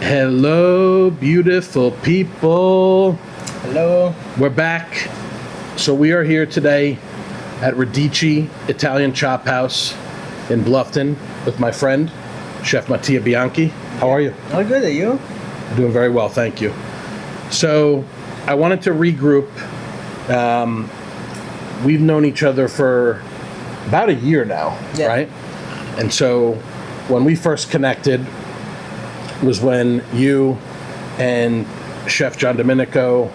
Hello, beautiful people. Hello. We're back. So we are here today at Radici Italian Chophouse in Bluffton with my friend, Chef Mattia Bianchi. How are you? All good, are you? Doing very well, thank you. So I wanted to regroup. We've known each other for about a year now, Yeah. right? And so when we first connected was when you and Chef John Domenico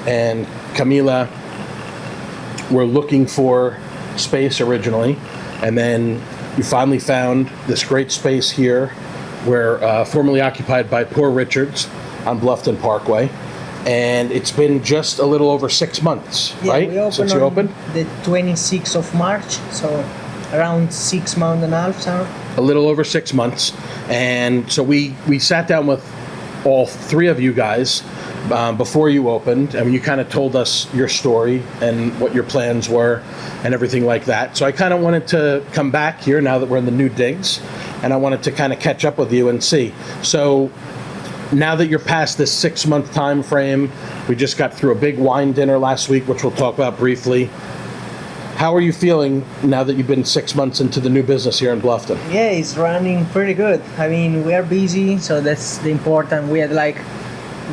and Camila were looking for space originally, and then you finally found this great space here where formerly occupied by Poor Richards on Bluffton Parkway, and it's been just a little over 6 months, right? We opened Since you opened? the 26th of March, so around 6 months and a half, so. A little over 6 months. And so we sat down with all three of you guys before you opened. I mean, you kind of told us your story and what your plans were and everything like that. So I kind of wanted to come back here now that we're in the new digs, and I wanted to kind of catch up with you and see. So now that you're past this 6 month time frame, we just got through a big wine dinner last week, which we'll talk about briefly. How are you feeling now that you've been 6 months into the new business here in Bluffton? Yeah, it's running pretty good. I mean, we are busy, so that's the important. We had like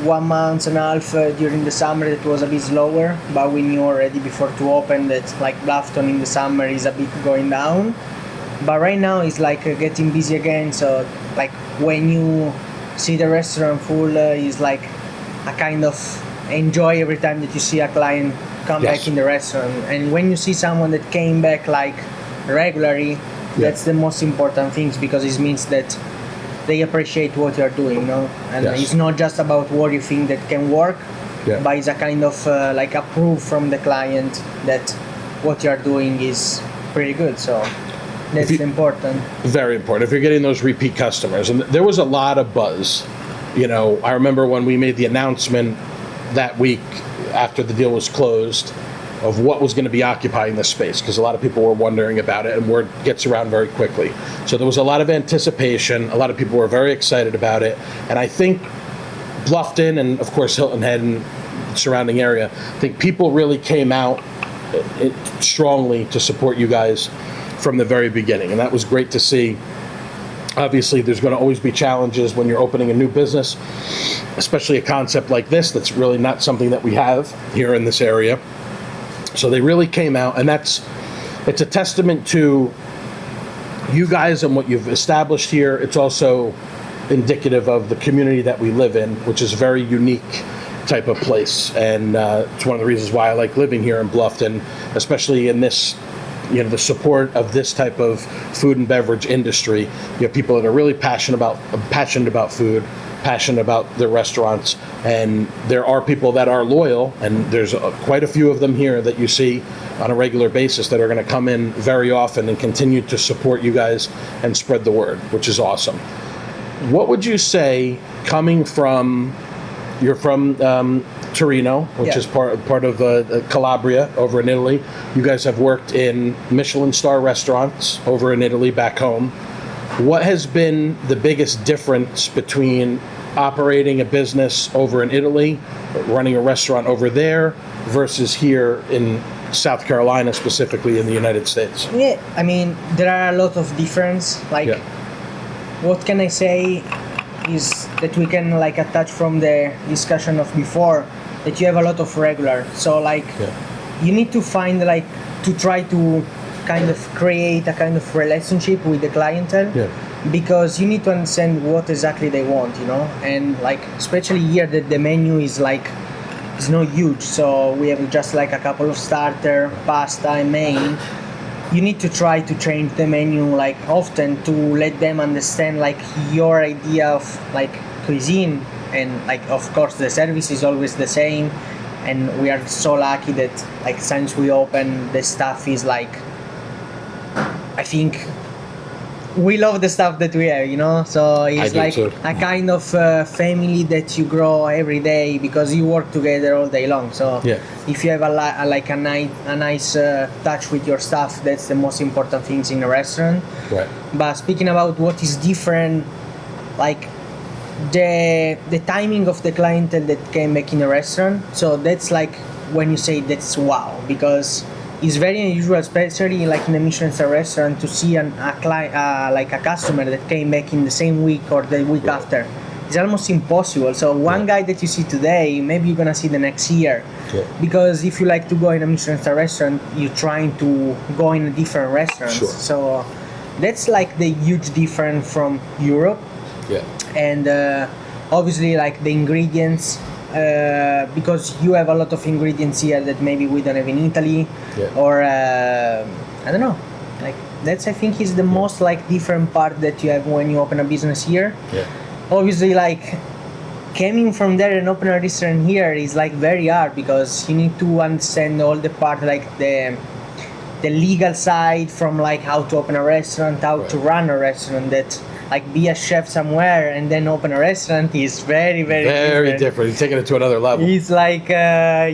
1 month and a half during the summer that was a bit slower, but we knew already before to open that like Bluffton in the summer is a bit going down. But right now it's like getting busy again, so like when you see the restaurant full, it's like a kind of enjoy every time that you see a client come Yes. back in the restaurant. And when you see someone that came back like regularly, that's the most important things, because it means that they appreciate what you're doing, you know? And Yes. it's not just about what you think that can work, but it's a kind of like a proof from the client that what you're doing is pretty good. So that's important. Very important. If you're getting those repeat customers, and there was a lot of buzz. You know, I remember when we made the announcement that week after the deal was closed of what was going to be occupying this space, because a lot of people were wondering about it, and word gets around very quickly. So there was a lot of anticipation. A lot of people were very excited about it. And I think Bluffton and, of course, Hilton Head and surrounding area, I think people really came out strongly to support you guys from the very beginning. And that was great to see. Obviously, there's going to always be challenges when you're opening a new business, especially a concept like this that's really not something that we have here in this area. So they really came out, and it's a testament to you guys and what you've established here. It's also indicative of the community that we live in, which is a very unique type of place. And it's one of the reasons why I like living here in Bluffton, especially in this, you know, the support of this type of food and beverage industry. You have people that are really passionate about food, passionate about their restaurants, and there are people that are loyal, and there's quite a few of them here that you see on a regular basis that are going to come in very often and continue to support you guys and spread the word, which is awesome. What would you say, coming from, you're from Torino, which is part of Calabria over in Italy. You guys have worked in Michelin star restaurants over in Italy back home. What has been the biggest difference between operating a business over in Italy, running a restaurant over there, versus here in South Carolina, specifically in the United States? Yeah, I mean, there are a lot of difference. Like, what can I say is that we can like attach from the discussion of before, that you have a lot of regular. So like, you need to find like, to try to kind of create a kind of relationship with the clientele, because you need to understand what exactly they want, you know? And like, especially here that the menu is like, it's not huge. So we have just like a couple of starter, pasta and main. You need to try to change the menu like often to let them understand like your idea of like cuisine, and like of course the service is always the same. And we are so lucky that like since we opened, the staff is like, I think we love the stuff that we have, you know? So it's like a kind of family that you grow every day, because you work together all day long. So if you have a nice touch with your staff, that's the most important things in a restaurant. But speaking about what is different, like the timing of the clientele that came back in the restaurant. So that's like when you say that's wow, because it's very unusual, especially like in a Michelin star restaurant, to see like a customer that came back in the same week or the week after. It's almost impossible. So one guy that you see today, maybe you're gonna see the next year. Because if you like to go in a Michelin star restaurant, you're trying to go in a different restaurant. So that's like the huge difference from Europe. And obviously like the ingredients, because you have a lot of ingredients here that maybe we don't have in Italy, or I don't know, like that's I think is the most like different part that you have when you open a business here. Obviously like coming from there and open a restaurant here is like very hard, because you need to understand all the part, like the legal side, from like how to open a restaurant, how to run a restaurant. That like be a chef somewhere and then open a restaurant is very different. You're taking it to another level. It's like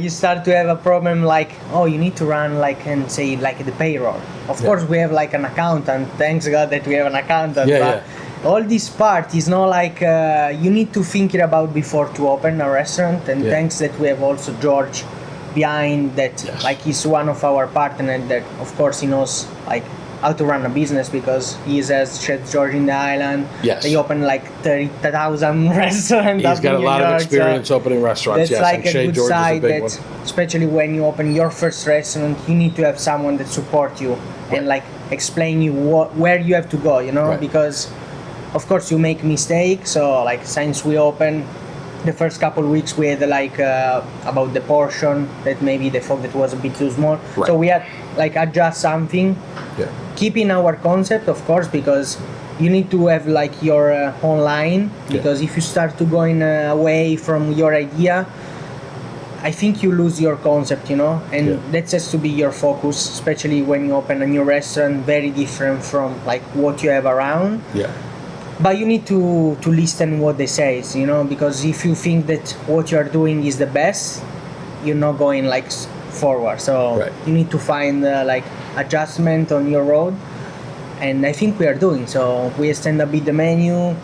you start to have a problem, like, oh, you need to run like, and say like the payroll. Of course we have like an accountant, thanks God that we have an accountant, but all this part is not like you need to think it about before to open a restaurant. And thanks that we have also George behind that, like he's one of our partners that of course he knows like how to run a business, because he has Chez Georges in the island. They open like 30,000 restaurants. He's got a lot of experience opening restaurants. That's like and a Chez good Georges side, is a big that one. especially when you open your first restaurant, you need to have someone that support you and like explain you where you have to go, you know, because of course you make mistakes. So like since we opened, the first couple of weeks we had like about the portion, that maybe they thought that was a bit too small. So we had like adjust something, keeping our concept of course, because you need to have like your own line, because if you start to going away from your idea, I think you lose your concept, you know, and that has to be your focus, especially when you open a new restaurant, very different from like what you have around. But you need to listen what they say, you know, because if you think that what you are doing is the best, you're not going like forward. So you need to find like adjustment on your road, and I think we are doing. So we extend a bit the menu.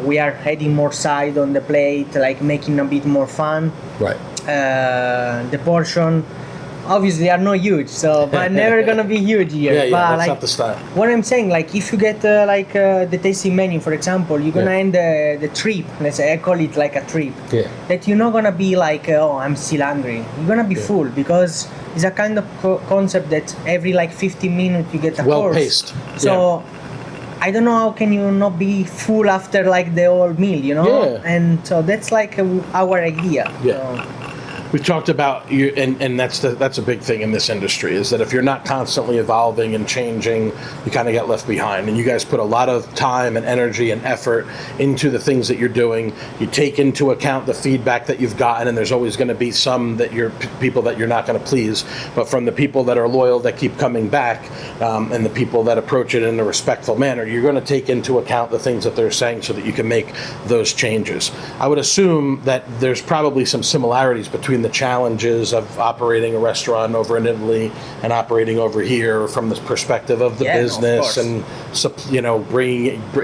We are adding more side on the plate, like making a bit more fun. The portion obviously are not huge, so but never gonna be huge here. But that's like, not the style. What I'm saying, like if you get the tasting menu, for example, you're gonna end the trip. Let's say I call it like a trip. That you're not gonna be like, oh, I'm still hungry. You're gonna be full, because it's a kind of concept that every like 15 minutes you get a course. Paced. So I don't know how can you not be full after like the whole meal, you know? And so that's like our idea. So, we talked about you, and that's a big thing in this industry, is that if you're not constantly evolving and changing, you kind of get left behind. And you guys put a lot of time and energy and effort into the things that you're doing. You take into account the feedback that you've gotten, and there's always going to be some that you're people that you're not going to please. But from the people that are loyal, that keep coming back, and the people that approach it in a respectful manner, you're going to take into account the things that they're saying so that you can make those changes. I would assume that there's probably some similarities between the challenges of operating a restaurant over in Italy and operating over here from the perspective of the business, and you know,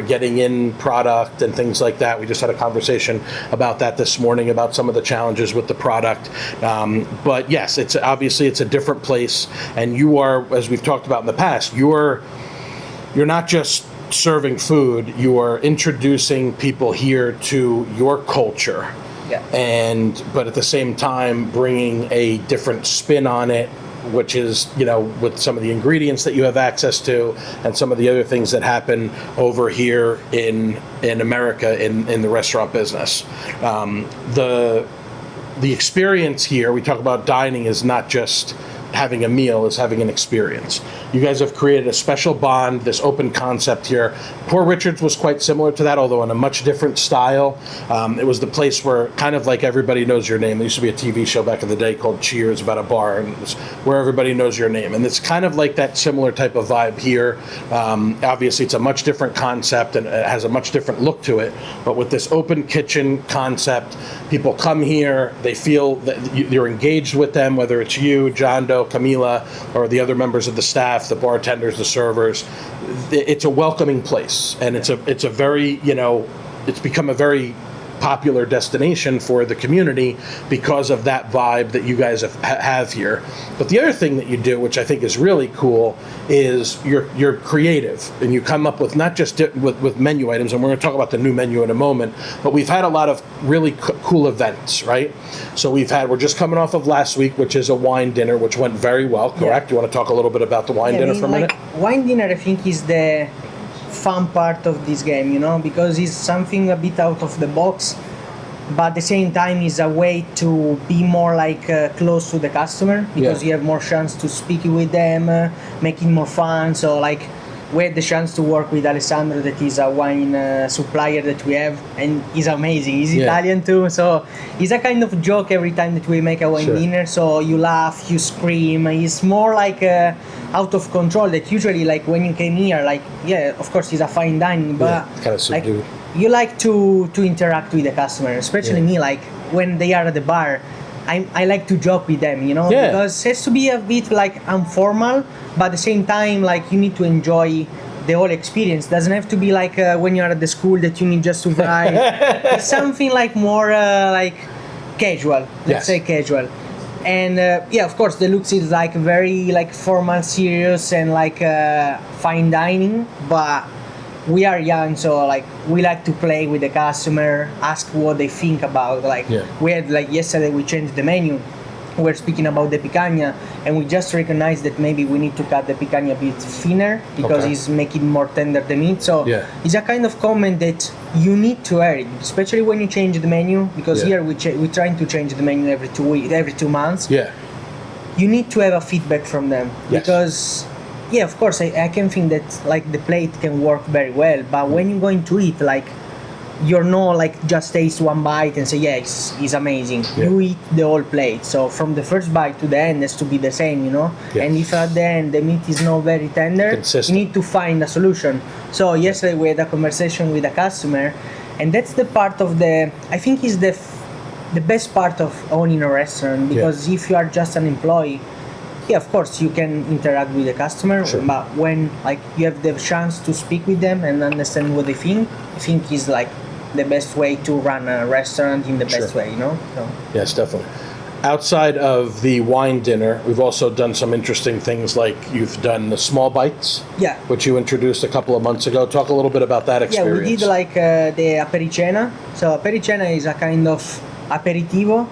getting in product and things like that. We just had a conversation about that this morning, about some of the challenges with the product. But yes, it's obviously it's a different place, and you are, as we've talked about in the past, you're not just serving food, you are introducing people here to your culture. But at the same time bringing a different spin on it, which is, you know, with some of the ingredients that you have access to and some of the other things that happen over here in America in the restaurant business. The experience here, we talk about dining, is not just having a meal, is having an experience. You guys have created a special bond, this open concept here. Poor Richard's was quite similar to that, although in a much different style. It was the place where kind of like everybody knows your name. There used to be a TV show back in the day called Cheers about a bar, and it was where everybody knows your name. And it's kind of like that similar type of vibe here. Obviously, it's a much different concept and it has a much different look to it. But with this open kitchen concept, people come here, they feel that you're engaged with them, whether it's you, Giando, Camila, or the other members of the staff, the bartenders, the servers. It's a welcoming place, and it's a very, you know, it's become a very popular destination for the community because of that vibe that you guys have here. But the other thing that you do, which I think is really cool, is you're creative, and you come up with not just with menu items, and we're going to talk about the new menu in a moment, but we've had a lot of really cool events, right? So we're just coming off of last week, which is a wine dinner, which went very well, correct? Yeah. You want to talk a little bit about the wine dinner for a minute? Wine dinner, I think, is the fun part of this game, because it's something a bit out of the box, but at the same time is a way to be more close to the customer, because you have more chance to speak with them, make it more fun. So we had the chance to work with Alessandro, that is a wine supplier that we have, and he's amazing. He's Italian too, so it's a kind of joke every time that we make a wine dinner. So you laugh, you scream. It's more out of control. That usually when you came here, of course it's a fine dining, but kind of subdued. You like to interact with the customer, especially me. When they are at the bar, I like to joke with them, because it has to be a bit informal, but at the same time you need to enjoy the whole experience. Doesn't have to be when you're at the school that you need just to write. It's something more casual. Let's say casual. And of course the looks is very formal, serious, and fine dining, but we are young, so we like to play with the customer, ask what they think about. We had yesterday we changed the menu. We were speaking about the picanha, and we just recognized that maybe we need to cut the picanha a bit thinner because it's making more tender the meat. So it's a kind of comment that you need to hear it, especially when you change the menu, because here we're trying to change the menu every 2 months. You need to have a feedback from them, because of course I can think that the plate can work very well, but when you're going to eat, you're not just taste one bite and say it's amazing. You eat the whole plate, so from the first bite to the end has to be the same, and if at the end the meat is not very tender, you need to find a solution. So yesterday we had a conversation with a customer, and that's the part of I think is the best part of owning a restaurant, because if you are just an employee, of course you can interact with the customer, but when you have the chance to speak with them and understand what they think, I think is the best way to run a restaurant in the best way, So. Yes, definitely. Outside of the wine dinner, we've also done some interesting things, you've done the small bites, which you introduced a couple of months ago. Talk a little bit about that experience. We did the apericena. So apericena is a kind of aperitivo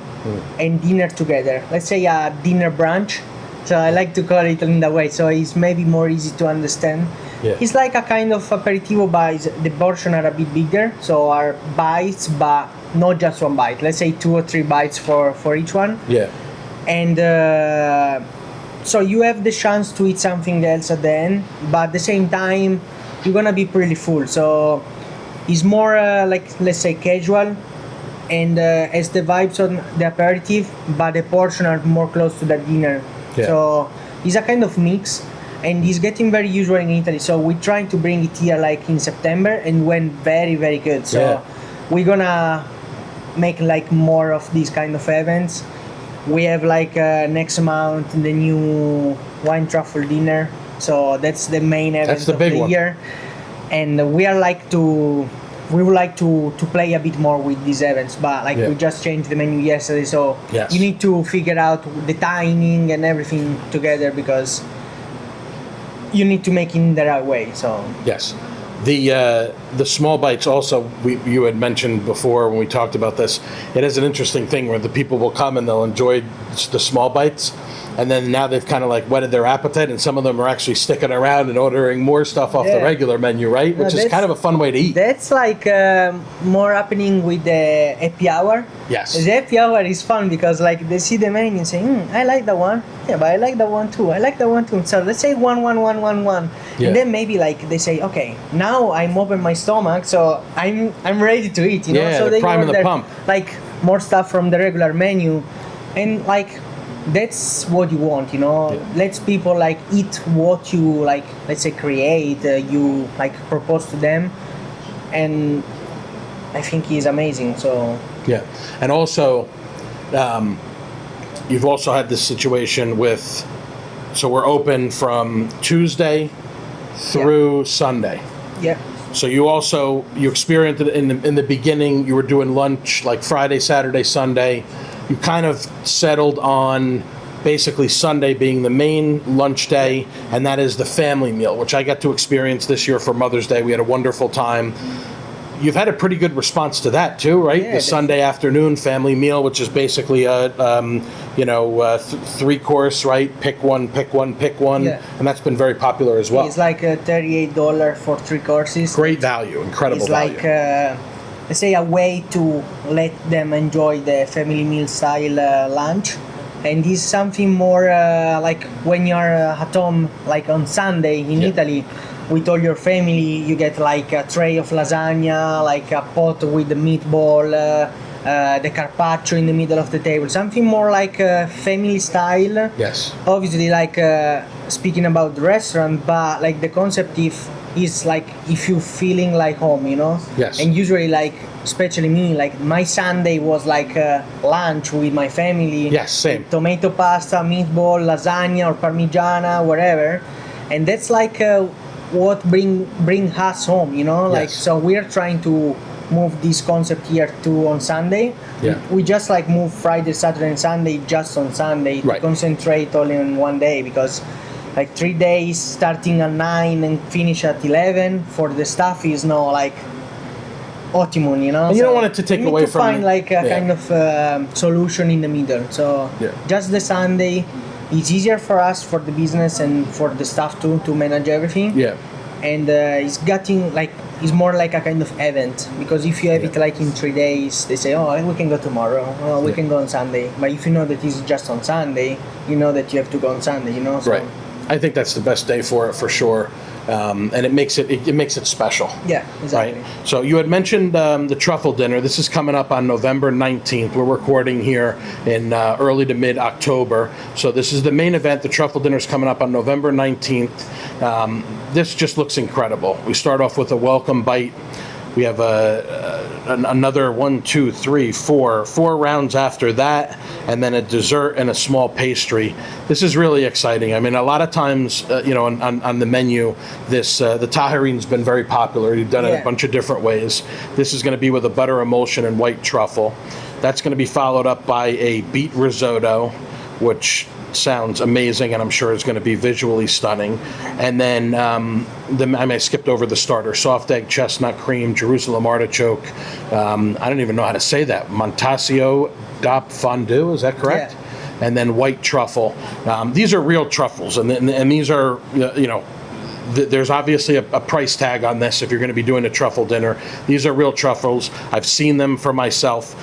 and dinner together. Let's say a dinner brunch. So I like to call it in that way, so it's maybe more easy to understand. It's like a kind of aperitivo, but the portion are a bit bigger, so are bites, but not just one bite. Let's say 2 or 3 bites for each one. And so you have the chance to eat something else at the end, but at the same time you're gonna be pretty full. So it's more let's say casual, and as the vibes on the aperitif, but the portion are more close to the dinner. So it's a kind of mix, and it's getting very usual in Italy. So we're trying to bring it here in September, and went very, very good. So we're gonna make more of these kind of events. We have next month the new wine truffle dinner. So that's the main event of the year, and we would like to play a bit more with these events, but we just changed the menu yesterday, so you need to figure out the timing and everything together, because you need to make it in the right way. So the small bites also, you had mentioned before when we talked about this, it is an interesting thing where the people will come and they'll enjoy the small bites, and then now they've kind of whetted their appetite, and some of them are actually sticking around and ordering more stuff off the regular menu, right? Which is kind of a fun way to eat. That's more happening with the happy hour. Yes. The happy hour is fun because they see the menu and say, I like that one. Yeah, but I like that one too. I like that one too. So let's say one. And then maybe they say, okay, now I'm open my stomach, so I'm ready to eat, so they priming order the pump. More stuff from the regular menu, and that's what you want, Let people eat what you let's say create, you propose to them, and I think it's amazing. So and also you've also had this situation with, so we're open from Tuesday through Sunday. So you experienced it in the beginning. You were doing lunch like Friday, Saturday, Sunday. You kind of settled on basically Sunday being the main lunch day, and that is the family meal, which I got to experience this year for Mother's Day. We had a wonderful time. You've had a pretty good response to that too, right? Yeah, the Sunday afternoon family meal, which is basically a 3-course, right? Pick one, Yeah. and that's been very popular as well. It's like $38 for 3 courses. Great value, incredible It's value. like let's say a way to let them enjoy the family meal style lunch, and this is something more like when you're at home, like on Sunday in Italy. With all your family, you get like a tray of lasagna, like a pot with the meatball, the carpaccio in the middle of the table. Something more like family style. Yes. Obviously, like speaking about the restaurant, but like the concept is like if you feeling like home, you know. Yes. And usually, like especially me, like my Sunday was like lunch with my family. Yes, same. Tomato pasta, meatball, lasagna or parmigiana, whatever, and that's like. What bring us home, you know, like Yes. so we're trying to move this concept here too on Sunday. Yeah. We just like move Friday, Saturday, and Sunday just on Sunday to Right. concentrate all in one day, because like 3 days starting at 9 and finish at 11 for the staff is no like optimum, you know. And you don't want it to take you need away to from find like a yeah. kind of solution in the middle. So Yeah. just the Sunday. It's easier for us, for the business, and for the staff too, to manage everything. Yeah. And it's more like a kind of event, because if you have it like in 3 days, they say, oh, we can go tomorrow, oh, we can go on Sunday. But if you know that it's just on Sunday, you know that you have to go on Sunday, you know. So, Right. I think that's the best day for it for sure, and it makes it special. yeah, exactly. Right. So you had mentioned the truffle dinner. This is coming up on November 19th. We're recording here in early to mid October. So this is the main event. The truffle dinner is coming up on November 19th. This just looks incredible. We start off with a welcome bite. We have another 4 rounds after that, and then a dessert and a small pastry. This is really exciting. I mean, a lot of times, on the menu, the taharine's been very popular. You've done it Yeah. a bunch of different ways. This is going to be with a butter emulsion and white truffle. That's going to be followed up by a beet risotto, which sounds amazing, and I'm sure it's going to be visually stunning. And then I skipped over the starter: soft egg, chestnut cream, Jerusalem artichoke. I don't even know how to say that. Montasio dop fondue, is that correct? Yeah. And then white truffle. These are real truffles, and these are there's obviously a price tag on this if you're going to be doing a truffle dinner. These are real truffles. I've seen them for myself.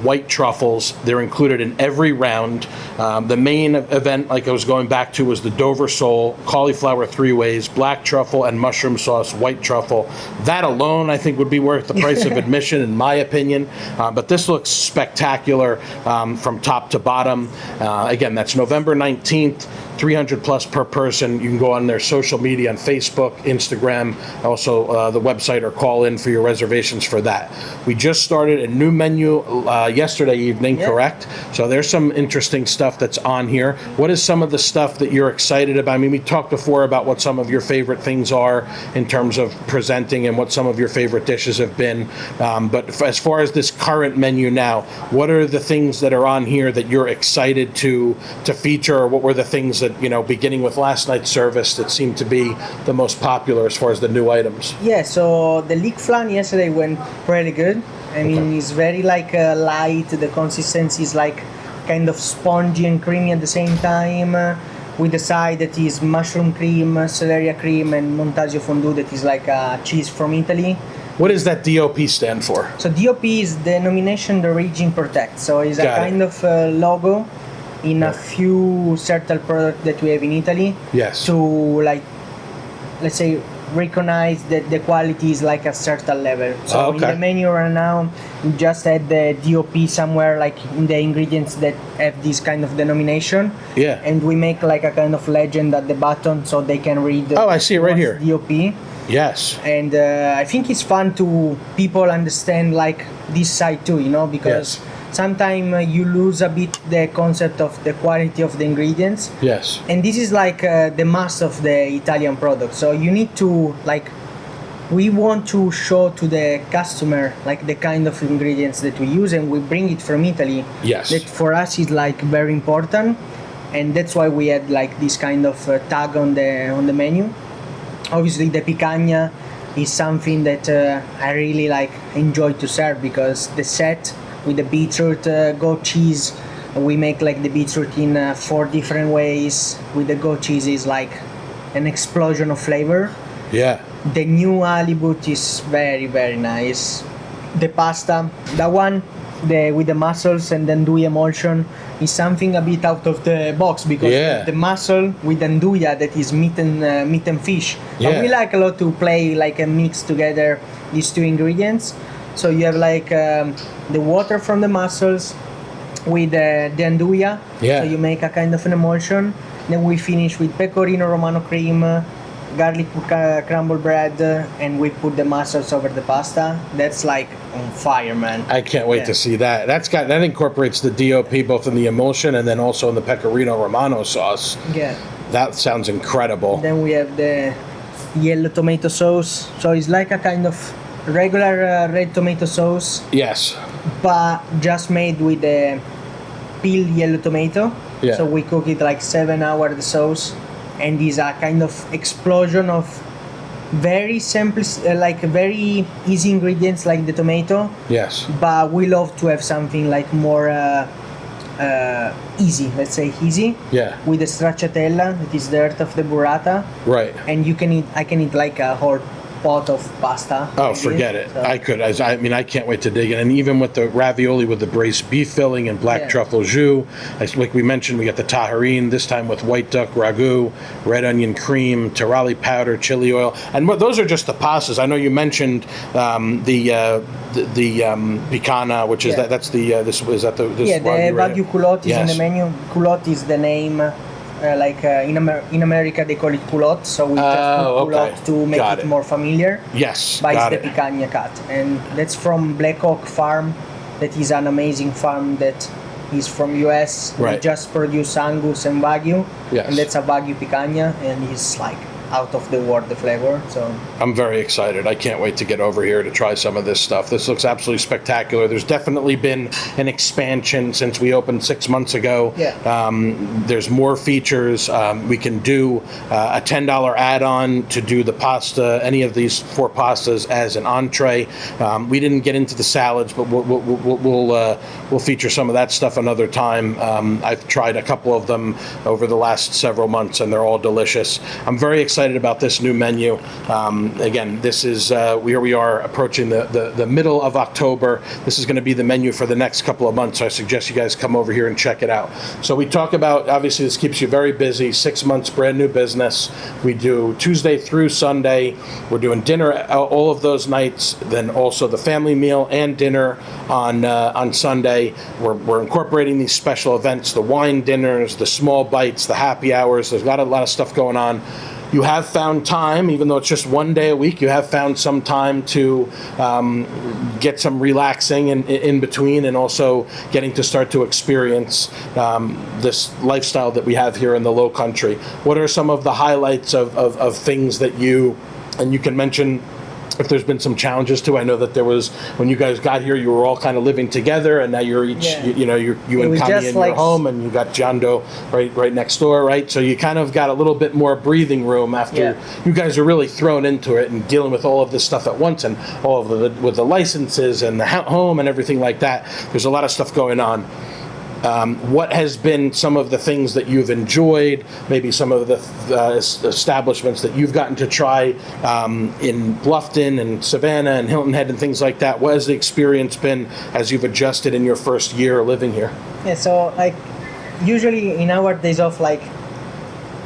White truffles. They're included in every round. The main event, like I was going back to, was the Dover sole, cauliflower 3 ways, black truffle, and mushroom sauce, white truffle. That alone, I think, would be worth the price of admission, in my opinion. But this looks spectacular from top to bottom. Again, that's November 19th. 300 plus per person. You can go on their social media on Facebook, Instagram, also the website, or call in for your reservations for that. We just started a new menu yesterday evening, correct? So there's some interesting stuff that's on here. What is some of the stuff that you're excited about? I mean, we talked before about what some of your favorite things are in terms of presenting and what some of your favorite dishes have been. But as far as this current menu now, what are the things that are on here that you're excited to feature, or what were the things that, beginning with last night's service, that seemed to be the most popular as far as the new items? Yeah, so the leek flan yesterday went pretty good. I mean, it's very like light. The consistency is like kind of spongy and creamy at the same time. With the side that is mushroom cream, celeriac cream, and montasio fondue, that is like cheese from Italy. What does that DOP stand for? So DOP is Denomination d'Origine Protect. So it's a Got it. kind of logo in a few certain products that we have in Italy. Yes. To like, let's say, recognize that the quality is like a certain level. So in the menu right now, we just had the DOP somewhere like in the ingredients that have this kind of denomination. Yeah. And we make like a kind of legend at the bottom so they can read. Oh, I see it right here. DOP. Yes. And I think it's fun to people understand like this side too, because sometimes you lose a bit the concept of the quality of the ingredients. Yes. And this is like the must of the Italian product. So you need to like we want to show to the customer like the kind of ingredients that we use, and we bring it from Italy. Yes. That for us is like very important, and that's why we had like this kind of tag on the menu. Obviously, the picanha is something that I really like enjoy to serve, because the set with the beetroot, goat cheese, we make like the beetroot in 4 different ways. With the goat cheese is like an explosion of flavor. Yeah. The new halibut is very, very nice. The pasta, that one, with the mussels and the andouille emulsion, is something a bit out of the box, because the mussel with andouille, that is meat and fish. Yeah. And we like a lot to play like a mix together these 2 ingredients. So you have like the water from the mussels with the andouille. Yeah. So you make a kind of an emulsion. Then we finish with pecorino romano cream, garlic crumble bread, and we put the mussels over the pasta. That's like on fire, man. I can't wait to see that. That incorporates the DOP both in the emulsion and then also in the pecorino romano sauce. Yeah. That sounds incredible. Then we have the yellow tomato sauce. So it's like a kind of regular red tomato sauce, Yes. but just made with the peeled yellow tomato. Yeah. So we cook it like 7 hours the sauce, and is a kind of explosion of very simple, like very easy ingredients like the tomato. Yes. But we love to have something like more easy, let's say easy. Yeah. With the stracciatella, that is the earth of the burrata, Right. and I can eat like a whole pot of pasta. Oh, maybe. forget it. So, I could. I mean, I can't wait to dig in. And even with the ravioli with the braised beef filling and black truffle jus, like we mentioned, we got the taharin, this time with white duck ragu, red onion cream, terali powder, chili oil. And those are just the pastas. I know you mentioned the picana, which is that's the, this is that the this the Wagyu culotte is in the menu. Culotte is the name. In America they call it culotte, so we just put culotte to make it more familiar. Yes, but it's the picanha cut, and that's from Black Oak Farm. That is an amazing farm that is from US. Right. They just produce Angus and Wagyu, Yes. and that's a Wagyu picanha, and it's like out of the world, the flavor. So I'm very excited. I can't wait to get over here to try some of this stuff. This looks absolutely spectacular. There's definitely been an expansion since we opened 6 months ago. Yeah. There's more features. We can do a $10 add-on to do the pasta, any of these 4 pastas as an entree. We didn't get into the salads, but we'll feature some of that stuff another time. I've tried a couple of them over the last several months, and they're all delicious. I'm very excited about this new menu. Again, this is here we are approaching the middle of October. This is going to be the menu for the next couple of months. So I suggest you guys come over here and check it out. So we talk about, obviously this keeps you very busy, 6 months, brand new business. We do Tuesday through Sunday. We're doing dinner all of those nights, then also the family meal and dinner on Sunday. We're incorporating these special events, the wine dinners, the small bites, the happy hours. There's got a lot of stuff going on. You have found time, even though it's just 1 day a week, you have found some time to get some relaxing in between, and also getting to start to experience this lifestyle that we have here in the Low Country. What are some of the highlights of things that you can mention if there's been some challenges too? I know that there was, when you guys got here, you were all kind of living together, and now you're each, you and Cami in your home, and you got Giando right next door, right? So you kind of got a little bit more breathing room after you guys are really thrown into it and dealing with all of this stuff at once, and all of with the licenses and the home and everything like that. There's a lot of stuff going on. What has been some of the things that you've enjoyed, maybe some of the establishments that you've gotten to try in Bluffton and Savannah and Hilton Head and things like that? What has the experience been as you've adjusted in your first year living here? Yeah, so like usually in our days off, like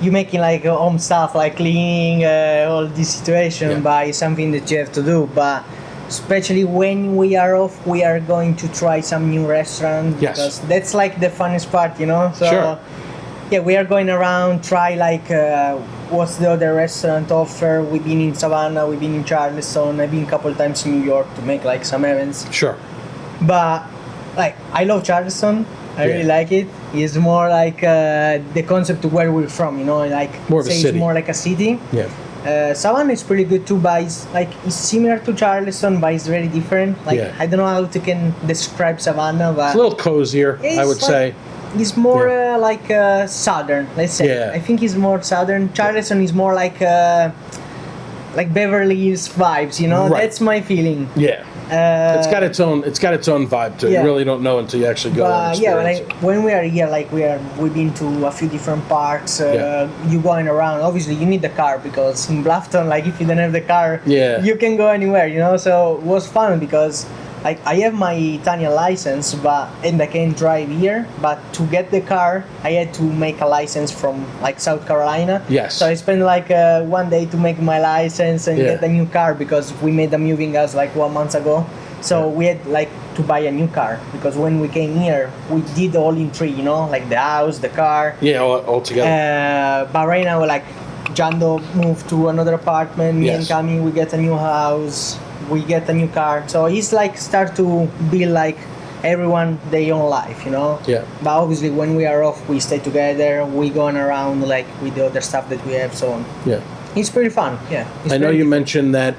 you making like home stuff, like cleaning, all this situation, but it's something that you have to do. But especially when we are off, we are going to try some new restaurant, because that's like the funnest part, So yeah, we are going around, try like what's the other restaurant offer. We've been in Savannah, we've been in Charleston, I've been a couple of times in New York to make like some events. Sure. But like I love Charleston. I really like it. It's more like the concept of where we're from, like more of a city. It's more like a city. Yeah. Savannah is pretty good too, but it's similar to Charleston, but it's very different. Like Yeah. I don't know how to can describe Savannah, but It's a little cozier, it's I would say. It's more southern, let's say. Yeah. I think it's more southern. Charleston is more like Beverly Hills vibes, you know. Right. That's my feeling. Yeah. It's got its own vibe to it. yeah. You really don't know until you actually go there and But yeah, experience it. when we are here, we've been to a few different parks. You going around. Obviously, you need the car because in Bluffton, like if you don't have the car, Yeah. you can go anywhere. You know, so it was fun because like I have my Italian license, and I can drive here. But to get the car, I had to make a license from like South Carolina. Yes. So I spent like 1 day to make my license and Yeah. get a new car because we made a moving house like 1 month ago. So Yeah. we had like to buy a new car because when we came here, we did all in three, you know, like the house, the car. Yeah, all together. But right now, like Giando moved to another apartment. Me and Yes. Cami, we get a new house. We get a new car. So it's like start to build like everyone their own life, you know. Yeah. But obviously, when we are off, we stay together. We going around like with the other stuff that we have. So Yeah. it's pretty fun. Yeah. It's I know very you different. mentioned that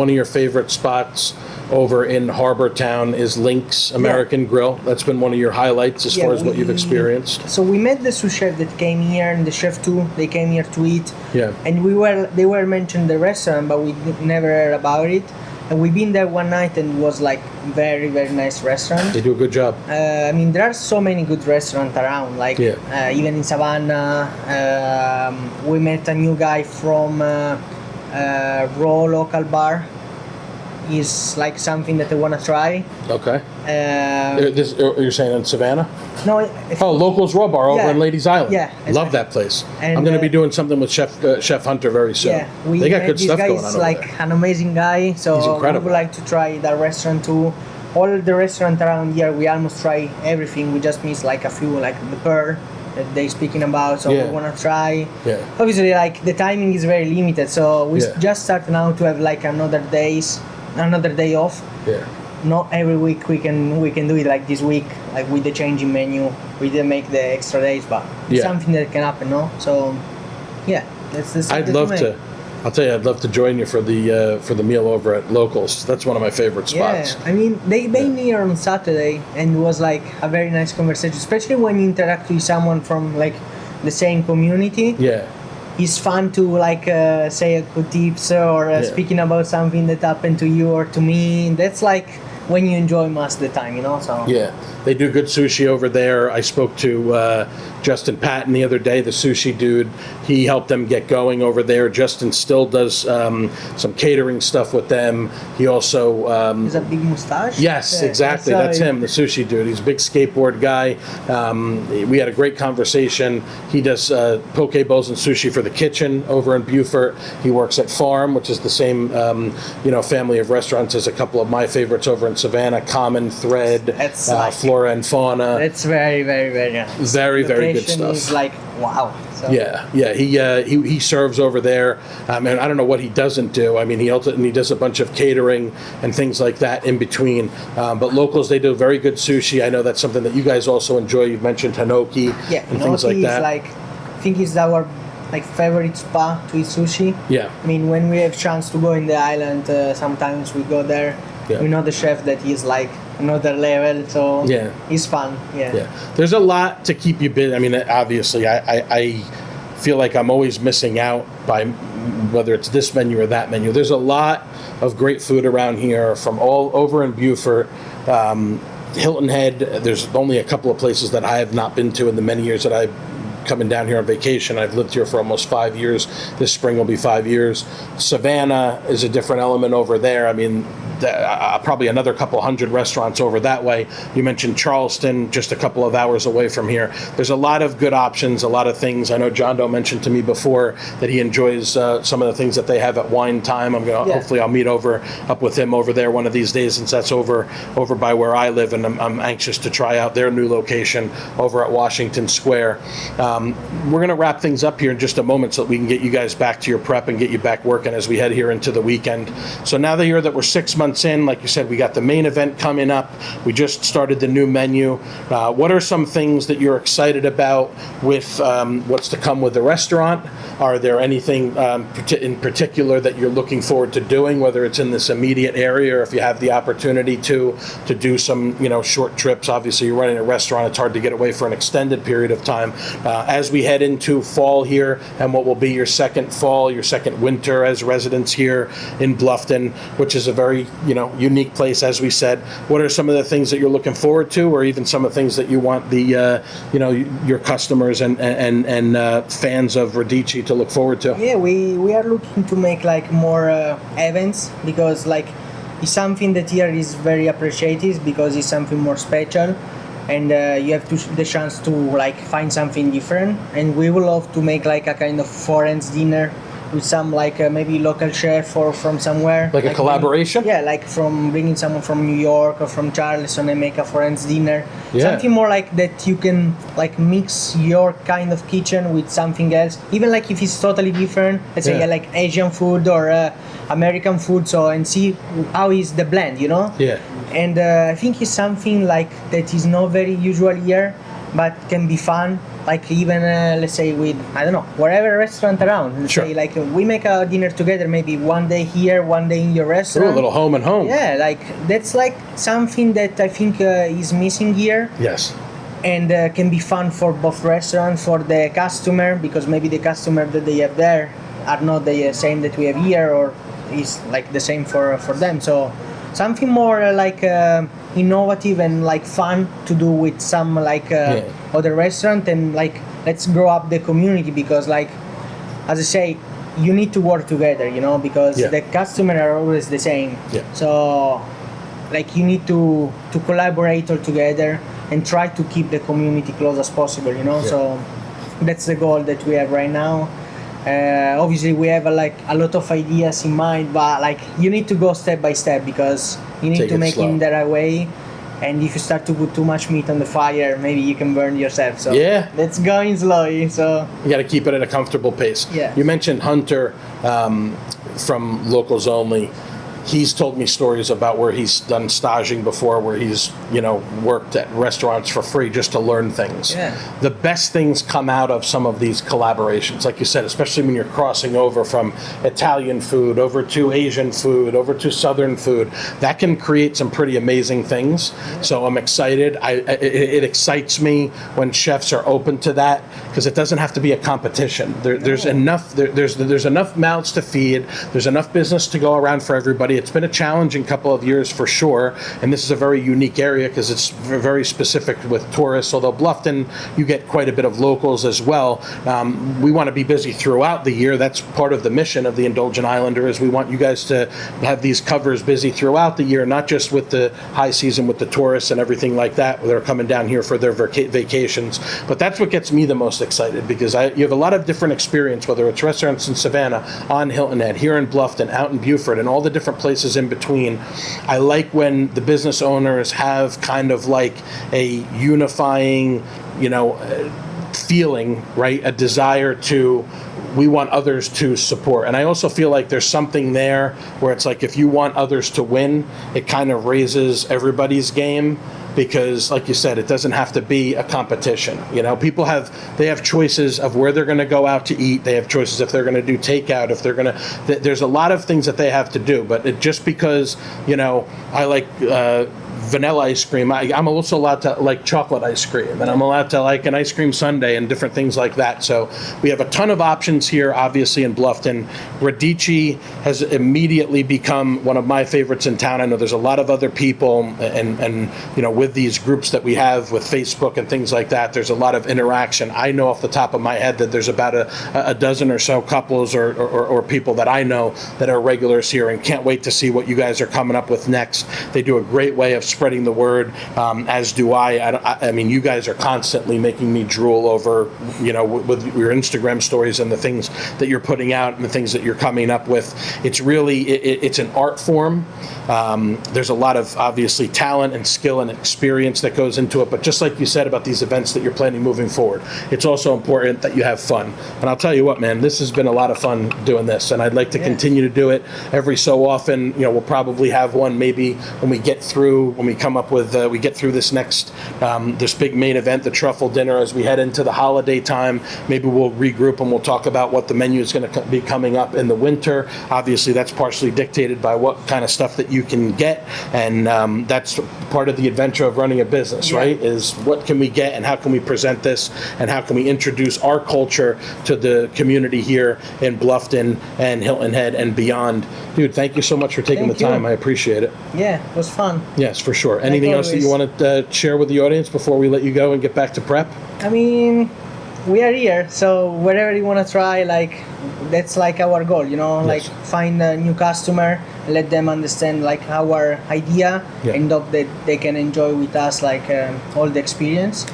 one of your favorite spots over in Harbor Town is Link's American Grill. That's been one of your highlights as Yeah, far as what you've we- experienced. So we met the sous chef that came here and the chef too. They came here to eat. Yeah. And they were mentioned the restaurant, but we never heard about it. And we've been there one night and it was like very very nice restaurant. They do a good job. I mean there are so many good restaurants around. Like Yeah. even in Savannah, we met a new guy from Raw Local Bar. Is like something that I wanna try. Okay. You're saying in Savannah? No, Oh, Locals Raw Bar over Yeah. in Ladies Island. Yeah, Love exactly. that place. And, I'm going to be doing something with Chef Hunter very soon. yeah, we they got met good this stuff guy going is on over like there. an amazing guy. So He's incredible. we would like to try that restaurant too. All the restaurants around here, we almost try everything. We just miss like a few, like the Pearl that they speaking about. So Yeah. we wanna try. Yeah. Obviously, like the timing is very limited. So we Yeah. just start now to have like another day off. Yeah. Not every week we can do it like this week, like with the changing menu. We didn't make the extra days, but it's Yeah. something that can happen, no? So yeah, that's the. I'd love to. I'll tell you, I'd love to join you for the meal over at Locals. That's one of my favorite spots. Yeah, I mean, they came here on Saturday and it was like a very nice conversation, especially when you interact with someone from like the same community. Yeah. It's fun to like say a good tips or Yeah. speaking about something that happened to you or to me. That's like when you enjoy most of the time, you know. So Yeah, they do good sushi over there. I spoke to Justin Patton the other day, the sushi dude. He helped them get going over there. Justin still does some catering stuff with them. He also It's a big mustache. yes, Yeah, exactly. so That's him, the sushi dude. He's a big skateboard guy. We had a great conversation. He does poke bowls and sushi for the kitchen over in Beaufort. He works at Farm, which is the same family of restaurants as a couple of my favorites over in Savannah, Common, Thread, That's like- Flora and Fauna. It's very, very, very nice. Very, very good Location stuff. is like wow. So. Yeah. He serves over there. And I don't know what he doesn't do. I mean, he does a bunch of catering and things like that in between. But Locals, they do very good sushi. I know that's something that you guys also enjoy. You've mentioned Hanoki Yeah, and things like Inoki that. is like, I think it's our like favorite spot to eat sushi. Yeah. I mean, when we have chance to go in the island, sometimes we go there. Yeah. We know the chef that he's like another level, so Yeah. it's fun. Yeah. Yeah, there's a lot to keep you busy. I mean, obviously, I feel like I'm always missing out by whether it's this menu or that menu. There's a lot of great food around here from all over in Beaufort. Hilton Head, there's only a couple of places that I have not been to in the many years that I've coming down here on vacation. I've lived here for almost 5 years. This spring will be 5 years. Savannah is a different element over there. I mean, probably another couple hundred restaurants over that way. You mentioned Charleston, just a couple of hours away from here. There's a lot of good options, a lot of things. I know Giando mentioned to me before that he enjoys some of the things that they have at Wine Time. Hopefully I'll meet up with him over there one of these days, since that's over by where I live, and I'm anxious to try out their new location over at Washington Square. We're going to wrap things up here in just a moment so that we can get you guys back to your prep and get you back working as we head here into the weekend. So now that we're 6 months in, like you said, we got the main event coming up. We just started the new menu. What are some things that you're excited about with what's to come with the restaurant? Are there anything in particular that you're looking forward to doing, whether it's in this immediate area or if you have the opportunity to do some, short trips? Obviously, you're running a restaurant. It's hard to get away for an extended period of time. As we head into fall here and what will be your second fall, your second winter as residents here in Bluffton, which is a very, unique place, as we said. What are some of the things that you're looking forward to, or even some of the things that you want the, your customers and fans of Radici to look forward to? Yeah, we are looking to make like more events, because like it's something that here is very appreciated, because it's something more special, and you have the chance to like find something different. And we would love to make like a kind of foreign dinner with some like maybe local chef or from somewhere. Like a collaboration? Like from bringing someone from New York or from Charleston and make a foreign dinner. Yeah. Something more like that you can like mix your kind of kitchen with something else. Even like if it's totally different, let's say like Asian food or American food, and see how is the blend, Yeah. And I think it's something like that is not very usual here, but can be fun. Like even let's say with, I don't know, whatever restaurant around. Let's say like we make a dinner together, maybe one day here, one day in your restaurant. Ooh, a little home and home. Yeah, like that's like something that I think is missing here. Yes. And can be fun for both restaurants, for the customer, because maybe the customer that they have there are not the same that we have here, or is like the same for them. So something more like innovative and like fun to do with some like other restaurant, and like let's grow up the community, because like as I say, you need to work together, because the customer are always the same. So like you need to collaborate all together and try to keep the community close as possible, So that's the goal that we have right now. Obviously we have like a lot of ideas in mind, but like you need to go step by step, because you need to make it in the right way. And if you start to put too much meat on the fire, maybe you can burn yourself. So let's go in slowly. So you got to keep it at a comfortable pace. Yeah. You mentioned Hunter from Locals Only. He's told me stories about where he's done staging before, where he's, worked at restaurants for free just to learn things. Yeah. The best things come out of some of these collaborations, like you said, especially when you're crossing over from Italian food over to Asian food, over to Southern food. That can create some pretty amazing things. So I'm excited. It excites me when chefs are open to that, because it doesn't have to be a competition. There's enough. There's enough mouths to feed. There's enough business to go around for everybody. It's been a challenging couple of years for sure, and this is a very unique area because it's very specific with tourists, although Bluffton, you get quite a bit of locals as well. We want to be busy throughout the year. That's part of the mission of the Indulgent Islander, is we want you guys to have these covers busy throughout the year, not just with the high season with the tourists and everything like that, where they're coming down here for their vacations. But that's what gets me the most excited, because you have a lot of different experience, whether it's restaurants in Savannah, on Hilton Head, here in Bluffton, out in Beaufort, and all the different places in between. I like when the business owners have kind of like a unifying, feeling, right? A desire to, we want others to support. And I also feel like there's something there where it's like, if you want others to win, it kind of raises everybody's game. Because, like you said, it doesn't have to be a competition. People have choices of where they're going to go out to eat. They have choices if they're going to do takeout, if they're going to. There's a lot of things that they have to do. But just because, I like vanilla ice cream, I'm also allowed to like chocolate ice cream, and I'm allowed to like an ice cream sundae and different things like that. So we have a ton of options here, obviously, in Bluffton. Radici has immediately become one of my favorites in town. I know there's a lot of other people, and with these groups that we have with Facebook and things like that, there's a lot of interaction. I know off the top of my head that there's about a dozen or so couples or people that I know that are regulars here, and can't wait to see what you guys are coming up with next. They do a great way of spreading the word, as do I mean, you guys are constantly making me drool over, with your Instagram stories and the things that you're putting out and the things that you're coming up with. It's really, it's an art form. There's a lot of, obviously, talent and skill and experience that goes into it. But just like you said about these events that you're planning moving forward, it's also important that you have fun. And I'll tell you what, man, this has been a lot of fun doing this. And I'd like to continue to do it every so often. We'll probably have one maybe when we get through this next, this big main event, the truffle dinner, as we head into the holiday time. Maybe we'll regroup and we'll talk about what the menu is going to be coming up in the winter. Obviously, that's partially dictated by what kind of stuff that you can get. And that's part of the adventure of running a business, right? Is what can we get and how can we present this and how can we introduce our culture to the community here in Bluffton and Hilton Head and beyond. Dude, thank you so much for taking the time. I appreciate it. Yeah, it was fun. Yes, for sure. Anything else that you want to share with the audience before we let you go and get back to prep? I mean, we are here, so whatever you want to try, that's our goal, find a new customer, let them understand our idea, and hope that they can enjoy with us all the experience.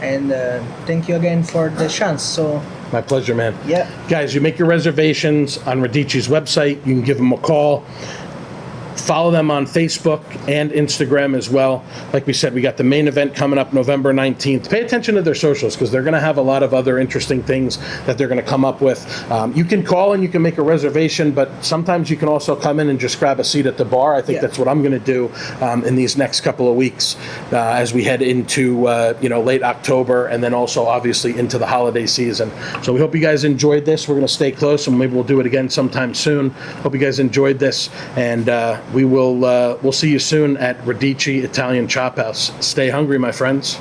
And thank you again for the chance. So my pleasure, man. Yeah, guys, you make your reservations on Radici's website. You can give them a call. Follow them on Facebook and Instagram as well. Like we said, we got the main event coming up November 19th. Pay attention to their socials because they're going to have a lot of other interesting things that they're going to come up with. You can call and you can make a reservation, but sometimes you can also come in and just grab a seat at the bar. I think that's what I'm going to do in these next couple of weeks as we head into late October and then also obviously into the holiday season. So we hope you guys enjoyed this. We're going to stay close and maybe we'll do it again sometime soon. Hope you guys enjoyed this, and we'll see you soon at Radici Italian Chophouse. Stay hungry, my friends.